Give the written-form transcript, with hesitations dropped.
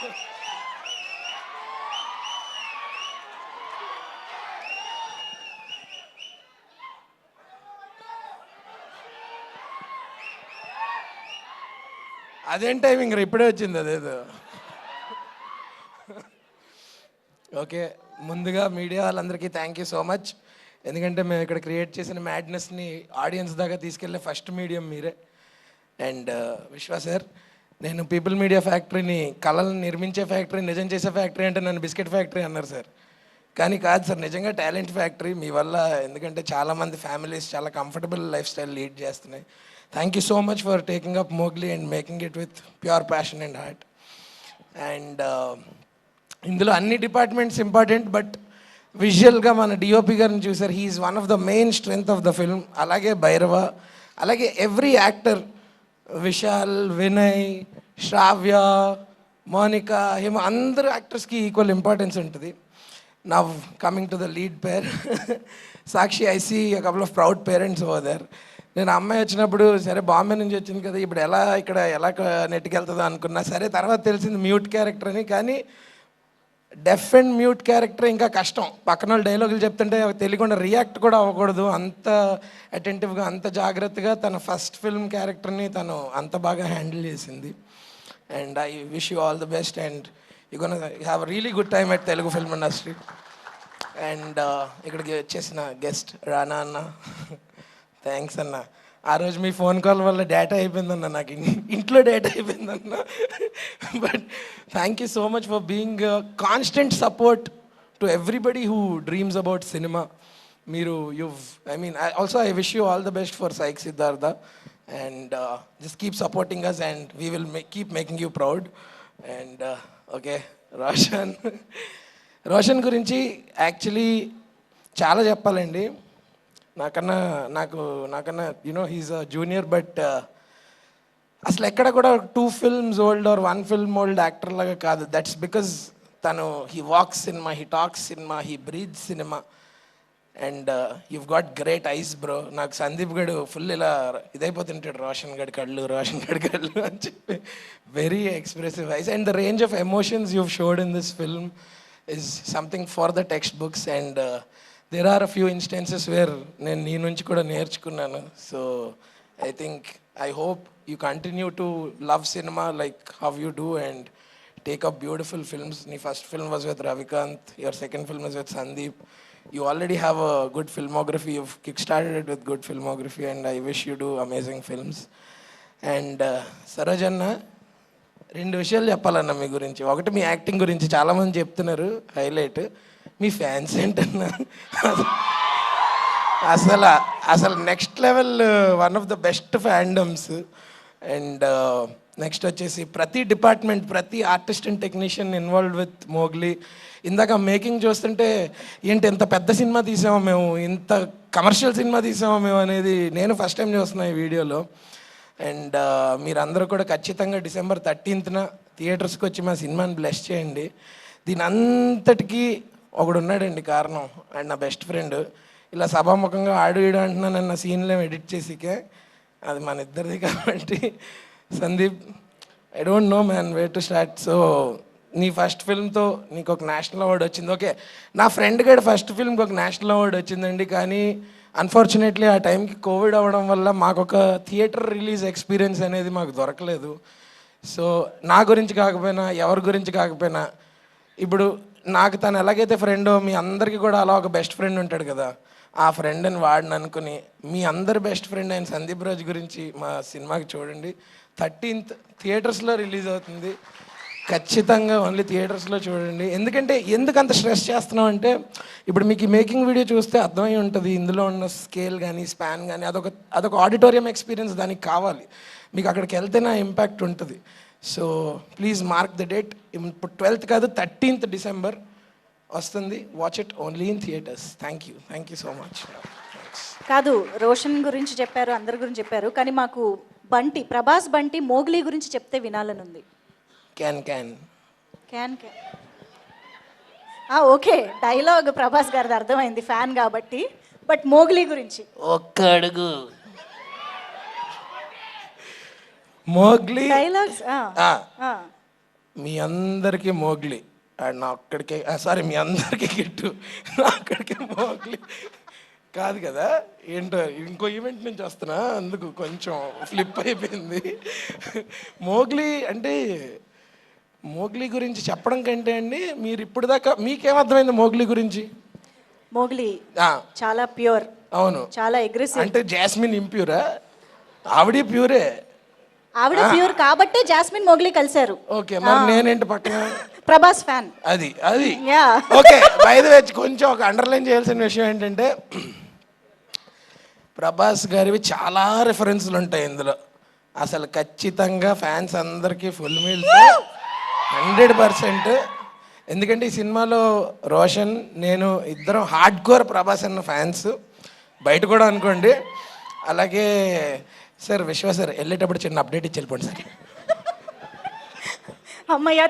అదేం టైమింగ్ ఇప్పుడే వచ్చింది అదేదో. ఓకే, ముందుగా మీడియా వాళ్ళందరికీ థ్యాంక్ యూ సో మచ్. ఎందుకంటే మేము ఇక్కడ క్రియేట్ చేసిన మ్యాడ్నెస్ని ఆడియన్స్ దాకా తీసుకెళ్ళే ఫస్ట్ మీడియం మీరే. అండ్ విశ్వా సార్, నేను పీపుల్ మీడియా ఫ్యాక్టరీని కళలను నిర్మించే ఫ్యాక్టరీ, నిజం చేసే ఫ్యాక్టరీ అంటే నన్ను బిస్కెట్ ఫ్యాక్టరీ అన్నారు సార్. కానీ కాదు సార్, నిజంగా టాలెంట్ ఫ్యాక్టరీ మీ వల్ల. ఎందుకంటే చాలామంది ఫ్యామిలీస్ చాలా కంఫర్టబుల్ లైఫ్ స్టైల్ లీడ్ చేస్తున్నాయి. Thank you so much for taking up Mowgli and making it with pure passion and heart. And ఇందులో అన్ని డిపార్ట్మెంట్స్ ఇంపార్టెంట్, బట్ విజువల్గా మన డిఓపి గారిని చూసారు. He is one of the main strength of the film. అలాగే భైరవ, అలాగే every actor, Vishal, Vinay, Sravya, Monika, Hima, అందరు యాక్టర్స్కి equal importance ఉంటుంది. Now coming to the lead pair Sakshi, I see a couple of proud parents over there. నేను అమ్మాయి వచ్చినప్పుడు సరే బాంబే నుంచి వచ్చింది కదా, ఇప్పుడు ఇక్కడ ఎలా నెట్టుకెళ్తుందో అనుకున్నా. సరే తర్వాత తెలిసింది మ్యూట్ క్యారెక్టర్ అని. కానీ డెఫ్ అండ్ మ్యూట్ క్యారెక్టర్ ఇంకా కష్టం. పక్కన వాళ్ళు డైలాగులు చెప్తుంటే తెలియకుండా రియాక్ట్ కూడా అవ్వకూడదు. అంత అటెంటివ్గా, అంత జాగ్రత్తగా తన ఫస్ట్ ఫిల్మ్ క్యారెక్టర్ని తను అంత బాగా హ్యాండిల్ చేసింది. And I wish you all the best and you gonna have really good time at Telugu film industry. And ఇక్కడికి వచ్చేసిన గెస్ట్ రానా అన్న, థ్యాంక్స్ అన్న. ఆ రోజు మీ ఫోన్ కాల్ వల్ల డేటా అయిపోయిందన్న, నాకు ఇంట్లో డేటా అయిపోయిందన్న. But thank you so much for being constant support to everybody who dreams about cinema. మీరు also I wish you all the best for psych Siddhartha. And just keep supporting us and we will keep making you proud. And okay, Roshan గురించి actually చాలా చెప్పాలండి. నాకన్నా he's a junior, but అసలు ఎక్కడ కూడా 2 films old or 1 film old actor లాగా కాదు. That's because తను he walks cinema, he talks cinema, he breathe cinema. And you've got great eyes bro. నాకు సందీప్ గడు ఫుల్ ఇలా ఇదైపోతుంటాడు, రోషన్ గడి కళ్ళు అని చెప్పి. Very expressive eyes and the range of emotions you've showed in this film is something for the textbooks. And there are a few instances where నేను నీ నుంచి కూడా నేర్చుకున్నాను. So I hope you continue to love cinema like how you do and take up beautiful films. నీ first film was with Ravikant, your second film was with Sandeep. You already have a good filmography. You've kickstarted it with good filmography and I wish you do amazing films. And Saroj అన్న, 2 విషయాలు చెప్పాలన్న మీ గురించి. ఒకటి మీ acting గురించి చాలామంది చెప్తున్నారు highlight. మీ fans ఏంటన్నా అసలు next level, one of the best fandoms. And next వచ్చేసి ప్రతి డిపార్ట్మెంట్, ప్రతి artist and technician involved with Mowgli. ఇందాక మేకింగ్ చూస్తుంటే ఏంటి ఇంత పెద్ద సినిమా తీసామో మేము, ఇంత కమర్షియల్ సినిమా తీసామో మేము అనేది నేను ఫస్ట్ టైం చూస్తున్నా ఈ వీడియోలో. అండ్ మీరందరూ కూడా ఖచ్చితంగా December 13th థియేటర్స్కి వచ్చి మా సినిమాని బ్లెస్ చేయండి. దీని అంతటికీ ఒకడు ఉన్నాడండి కారణం, అండ్ నా బెస్ట్ ఫ్రెండ్. ఇలా సభాముఖంగా ఆడు ఈడు అంటున్నా నన్ను సీన్లో ఎడిట్ చేసికే, అది మన ఇద్దరిది. కాబట్టి Sandeep, I don't know man where to start. So నీ ఫస్ట్ ఫిల్మ్తో నీకు ఒక నేషనల్ అవార్డు వచ్చింది. ఓకే, నా ఫ్రెండ్ గడి ఫస్ట్ ఫిల్మ్కి ఒక నేషనల్ అవార్డు వచ్చిందండి. కానీ అన్ఫార్చునేట్లీ ఆ టైంకి కోవిడ్ అవ్వడం వల్ల మాకు ఒక థియేటర్ రిలీజ్ ఎక్స్పీరియన్స్ అనేది మాకు దొరకలేదు. సో నా గురించి కాకపోయినా, ఎవరి గురించి కాకపోయినా, ఇప్పుడు నాకు తను ఎలాగైతే ఫ్రెండో మీ అందరికీ కూడా అలా ఒక బెస్ట్ ఫ్రెండ్ ఉంటాడు కదా, ఆ ఫ్రెండ్ అని వాడిని అనుకుని మీ అందరి బెస్ట్ ఫ్రెండ్ అయిన సందీప్ రాజ్ గురించి మా సినిమాకి చూడండి. 13th థియేటర్స్లో రిలీజ్ అవుతుంది. ఖచ్చితంగా ఓన్లీ థియేటర్స్లో చూడండి. ఎందుకు అంత స్ట్రెస్ చేస్తున్నాం అంటే, ఇప్పుడు మీకు ఈ మేకింగ్ వీడియో చూస్తే అర్థమై ఉంటుంది. ఇందులో ఉన్న స్కేల్ కానీ స్పాన్ కానీ అదొక ఆడిటోరియం ఎక్స్పీరియన్స్ దానికి కావాలి. మీకు అక్కడికి వెళ్తేనే ఇంపాక్ట్ ఉంటుంది. So please mark the date. ఇప్పుడు 12th కాదు, 13th December వస్తుంది. Watch it only in theatres. Thank you so much. కాదు, రోషన్ గురించి చెప్పారు, అందరి గురించి చెప్పారు, కానీ మాకు ప్రభాస్ బంటి మోగ్లీ గురించి చెప్తే వినాలని ఉంది. క్యాన్ ఓకే, డైలాగ్ ప్రభాస్ గారిది అర్థమైంది, ఫ్యాన్ కాబట్టి. బట్ మోగ్లీ గురించి ఒక్క అడుగు. మోగ్లీ డైలాగ్స్ మీ అందరికీ మోగ్లీ అండ్ నా ఒక్కడికే సారీ మీ అందరికీ గిట్టు నా ఒక్కడికే మోగ్లీ కాదు కదా ఏంటో ఇంకో ఈవెంట్ నుంచి వస్తున్నా అందుకు కొంచెం ఫ్లిప్ అయిపోయింది. మోగ్లీ అంటే మోగ్లీ గురించి చెప్పడం కంటే అండి మీరు ఇప్పుడు దాకా మీకేం అర్థమైంది మోగ్లీ గురించి? మోగ్లీ ఆ, చాలా ప్యూర్, అవును. చాలా అగ్రెసివ్. అంటే జాస్మిన్ ఇంప్యూరా? ఆవిడ ప్యూరే. ఆవిడ ప్యూర్ కాబట్టే జాస్మిన్ మోగ్లీ కలిశారు. ఓకే, మరి నేనేంటి పక్కన ప్రభాస్ ఫ్యాన్. అది అది యా. ఓకే. వైద్య వచ్చి కొంచెం ఒక అండర్లైన్ చేయాల్సిన విషయం ఏంటంటే ప్రభాస్ గారివి చాలా రిఫరెన్స్లు ఉంటాయి ఇందులో. అసలు ఖచ్చితంగా ఫ్యాన్స్ అందరికీ ఫుల్ మీల్స్ 100%. ఎందుకంటే ఈ సినిమాలో రోషన్ నేను ఇద్దరం హార్డ్ కోర్ ప్రభాస్ అన్న ఫ్యాన్స్, బయట కూడా అనుకోండి. అలాగే సార్ విశ్వ సార్ వెళ్ళేటప్పుడు చిన్న అప్డేట్ ఇచ్చి వెళ్ళిపోండి సార్. అమ్మయ్య.